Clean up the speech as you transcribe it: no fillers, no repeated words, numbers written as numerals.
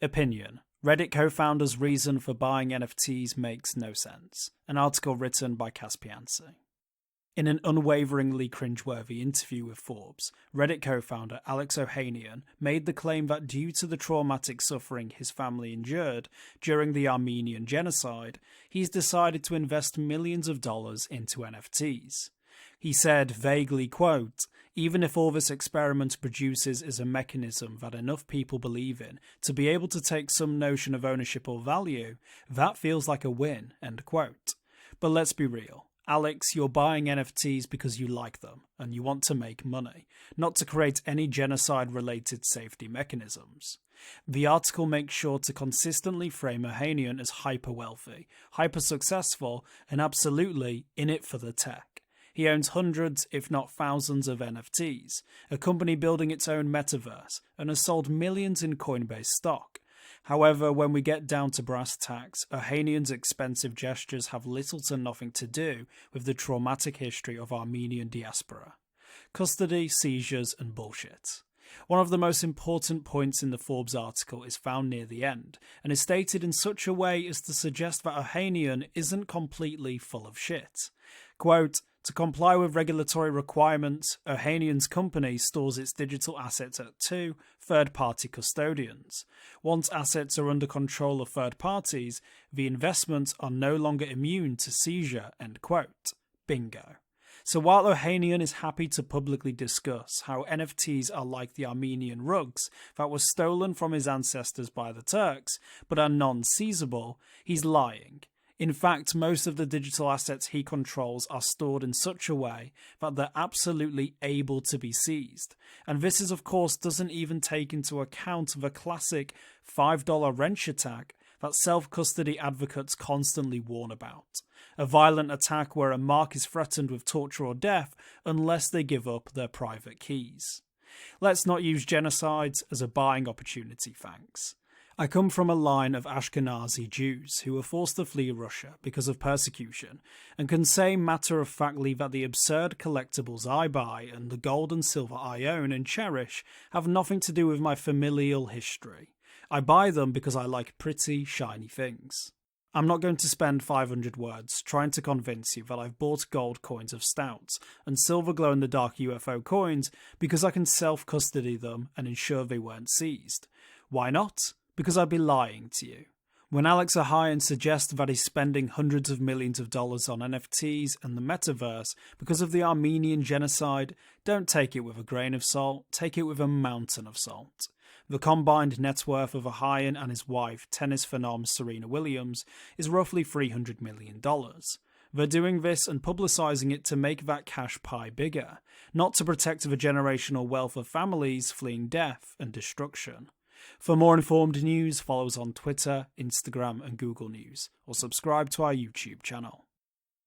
Opinion. Reddit co-founder's reason for buying NFTs makes no sense. An article written by Caspiancy. In an unwaveringly cringeworthy interview with Forbes, Reddit co-founder Alex Ohanian made the claim that due to the traumatic suffering his family endured during the Armenian Genocide, he's decided to invest millions of dollars into NFTs. He said, vaguely, quote, "Even if all this experiment produces is a mechanism that enough people believe in to be able to take some notion of ownership or value, that feels like a win," end quote. But let's be real. Alex, you're buying NFTs because you like them and you want to make money, not to create any genocide-related safety mechanisms. The article makes sure to consistently frame Ohanian as hyper-wealthy, hyper-successful, and absolutely in it for the tech. He owns hundreds, if not thousands, of NFTs, a company building its own metaverse, and has sold millions in Coinbase stock. However, when we get down to brass tacks, Ohanian's expensive gestures have little to nothing to do with the traumatic history of Armenian diaspora. Custody, seizures, and bullshit. One of the most important points in the Forbes article is found near the end, and is stated in such a way as to suggest that Ohanian isn't completely full of shit. Quote, "To comply with regulatory requirements, Ohanian's company stores its digital assets at 2 third-party custodians. Once assets are under control of third parties, the investments are no longer immune to seizure," end quote. Bingo. So while Ohanian is happy to publicly discuss how NFTs are like the Armenian rugs that were stolen from his ancestors by the Turks, but are non-seizable, he's lying. In fact, most of the digital assets he controls are stored in such a way that they're absolutely able to be seized. And this is, of course, doesn't even take into account the classic $5 wrench attack that self-custody advocates constantly warn about. A violent attack where a mark is threatened with torture or death unless they give up their private keys. Let's not use genocides as a buying opportunity, thanks. I come from a line of Ashkenazi Jews who were forced to flee Russia because of persecution, and can say matter-of-factly that the absurd collectibles I buy and the gold and silver I own and cherish have nothing to do with my familial history. I buy them because I like pretty, shiny things. I'm not going to spend 500 words trying to convince you that I've bought gold coins of Stouts and silver glow-in-the-dark UFO coins because I can self-custody them and ensure they weren't seized. Why not? Because I'd be lying to you. When Alex Ohanian suggests that he's spending hundreds of millions of dollars on NFTs and the metaverse because of the Armenian Genocide, don't take it with a grain of salt, take it with a mountain of salt. The combined net worth of Ohanian and his wife, tennis phenom Serena Williams, is roughly $300 million. They're doing this and publicising it to make that cash pie bigger, not to protect the generational wealth of families fleeing death and destruction. For more informed news, follow us on Twitter, Instagram and Google News, or subscribe to our YouTube channel.